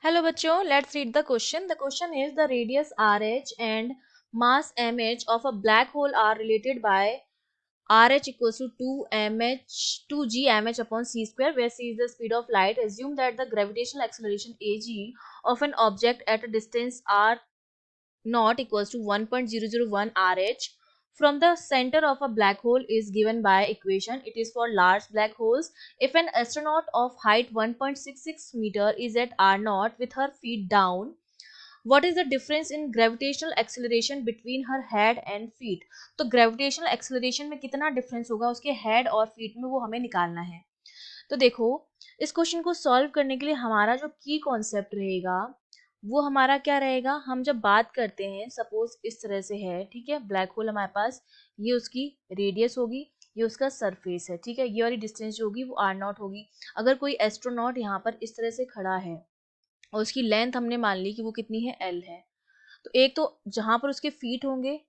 Hello बच्चों, let's read the question. The question is the radius RH and mass mh of a black hole are related by RH equals to 2 g mh upon c square, where c is the speed of light. Assume that the gravitational acceleration ag of an object at a distance r naught equals to 1.001 RH from the center of a black hole is given by equation. It is for large black holes. If an astronaut of height 1.66 meter is at r naught with her feet down, what is the difference in gravitational acceleration between her head and feet? तो gravitational acceleration में कितना difference होगा उसके head और feet में, वो हमें निकालना है. तो देखो, इस क्वेश्चन को सॉल्व करने के लिए हमारा जो की कॉन्सेप्ट रहेगा वो हमारा क्या रहेगा. हम जब बात करते हैं, सपोज इस तरह से है, ठीक है, ब्लैक होल हमारे पास, ये उसकी रेडियस होगी, ये उसका सरफेस है, ठीक है, ये वाली डिस्टेंस जो होगी वो आर नॉट होगी. अगर कोई एस्ट्रोनॉट यहाँ पर इस तरह से खड़ा है और उसकी लेंथ हमने मान ली कि वो कितनी है, एल है, तो एक तो जहां पर उसके फीट होंगे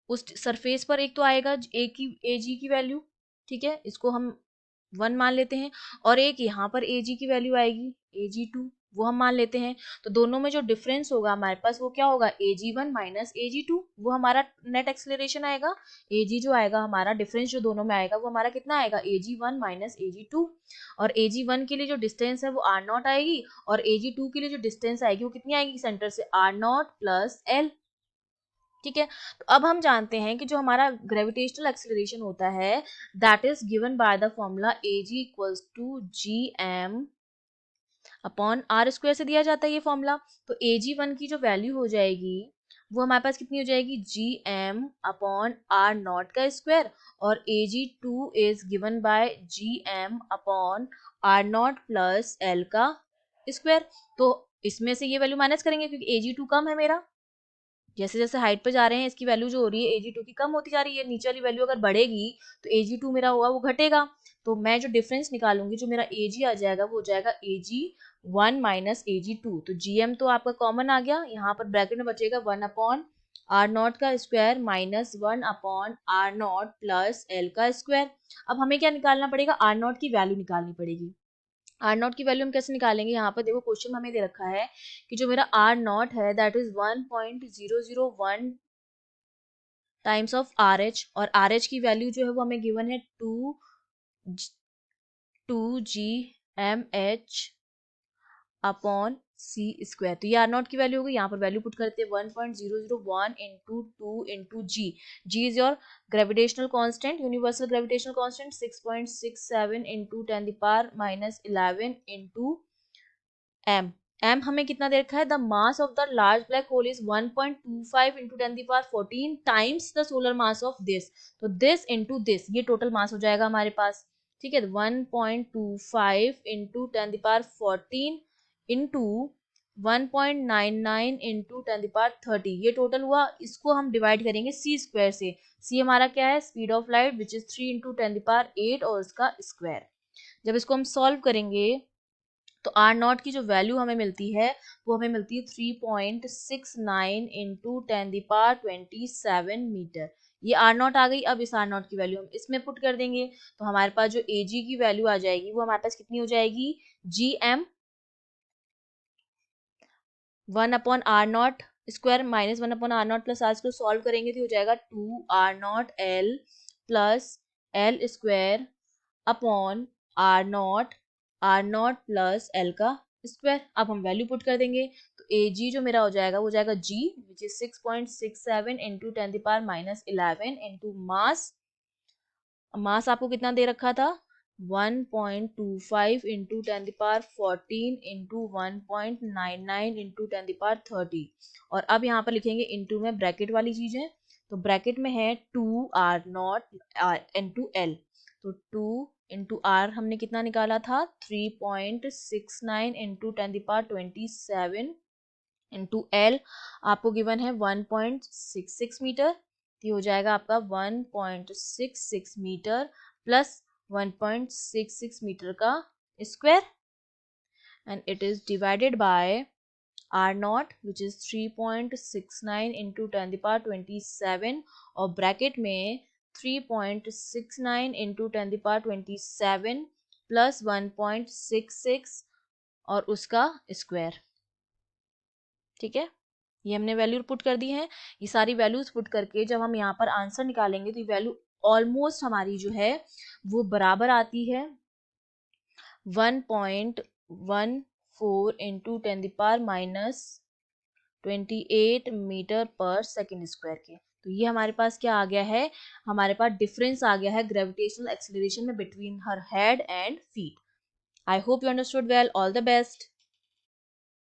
उस सरफेस पर एक तो आएगा ए की ए जी की वैल्यू, ठीक है, इसको हम 1 मान लेते हैं, और एक यहाँ पर ए जी की वैल्यू आएगी AG2, वो हम मान लेते हैं. तो दोनों में जो डिफरेंस होगा हमारे पास वो क्या होगा, AG1 माइनस AG2, वो हमारा नेट एक्सेलरेशन आएगा. AG जो आएगा हमारा, डिफरेंस जो दोनों में आएगा वो हमारा कितना आएगा, AG1 माइनस AG2. और AG1 के लिए जो डिस्टेंस है वो R नॉट आएगी, और AG2 के लिए जो डिस्टेंस आएगी वो कितनी आएगी, सेंटर से R नॉट प्लस L. ठीक है, तो अब हम जानते हैं कि जो हमारा ग्रेविटेशनल एक्सेलरेशन होता है that is given by the formula Ag equals to gm upon R square से दिया जाता है ये फॉर्मूला. तो Ag1 की जो वैल्यू हो जाएगी वो हमारे पास कितनी हो जाएगी, gm अपॉन आर नॉट का स्क्वायर, और Ag2 is given by gm upon R naught plus L का स्क्वायर. तो इसमें से ये वैल्यू माइनस करेंगे क्योंकि Ag2 कम है मेरा, जैसे जैसे हाइट पे जा रहे हैं इसकी वैल्यू जो हो रही है Ag2 की कम होती जा रही है. नीचे वाली वैल्यू अगर बढ़ेगी तो Ag2 मेरा होगा वो घटेगा. तो मैं जो डिफरेंस निकालूंगी, जो मेरा Ag आ जाएगा वो हो जाएगा Ag1 माइनस Ag2. तो Gm तो आपका कॉमन आ गया, यहाँ पर ब्रैकेट में बचेगा 1 अपॉन आर नॉट का square minus 1 upon R naught plus L का स्क्वायर. अब हमें क्या निकालना पड़ेगा, आर नॉट की वैल्यू निकालनी पड़ेगी. आर नॉट की वैल्यू हम कैसे निकालेंगे, यहाँ पर देखो क्वेश्चन हमें दे रखा है कि जो मेरा आर नॉट है that is 1.001 times of R H, और आर एच की वैल्यू जो है वो हमें गिवन है 2 g m h अपॉन सी स्क्वायर. तो ये आर नॉट की वैल्यू होगी, यहाँ पर वैल्यू पुट करते हैं 1.001 into 2 into G. G is your gravitational constant, universal gravitational constant, 6.67 into 10⁻11 into M. M हमें कितना दे रखा है, the mass of the large black hole is 1.25 into 10⁻14 times the solar mass of this. तो this into this, ये total mass हो जाएगा हमारे पास, ठीक है. 1.25 इंटू 10⁻14 इंटू 1.99 इंटू 10⁻30, ये टोटल हुआ. इसको हम डिवाइड करेंगे सी स्क्वायर से. सी हमारा क्या है, speed of light which is 3 into 10⁸ और उसका स्क्वायर. जब इसको हम सॉल्व करेंगे तो आर नॉट की जो वैल्यू हमें मिलती है वो हमें मिलती है 3.69 इंटू 10⁻27 मीटर. ये आर नॉट आ गई. अब इस आर नॉट की वैल्यू हम इसमें पुट कर देंगे तो हमारे पास जो ए जी की वैल्यू आ जाएगी वो हमारे पास कितनी हो जाएगी, G M 1 upon R naught square minus 1 upon R naught plus R square, solve करेंगे तो हो जाएगा 2 R0 L plus L square upon R naught plus L का स्क्वायर. अब हम वैल्यू पुट कर देंगे तो ए जी जो मेरा हो जाएगा वो हो जाएगा G which is 6.67 into 10⁻11 into mass. Mass आपको कितना दे रखा था, 1.25 इंटू 10⁻14 इंटू 1.99 इंटू 10⁻30. और अब यहाँ पर लिखेंगे इंटू में ब्रैकेट वाली चीजें, तो ब्रैकेट में है 2R0 इंटू एल. तो 2 इंटू आर हमने कितना निकाला था, 3.69 इंटू 10⁻27 इंटू एल आपको गिवन है 1.66 मीटर. ये हो जाएगा आपका 1.66 मीटर प्लस 1.66 मीटर का square, and it is divided by R naught which is 3.69 into 10⁻27 और ब्रैकेट में 3.69 इंटू 10⁻27 प्लस 1.66 और उसका स्क्वायर. ठीक है, ये हमने वैल्यू पुट कर दी है। ये सारी वैल्यूज पुट करके जब हम यहाँ पर आंसर निकालेंगे तो वैल्यू ऑलमोस्ट हमारी जो है वो बराबर आती है 1.14 इंटू 10⁻⁻28 मीटर पर सेकेंड स्क्वायर के। तो ये हमारे पास क्या आ गया है, हमारे पास डिफरेंस आ गया है ग्रेविटेशनल एक्सेलरेशन में between her head and feet. I hope you understood well. All the best.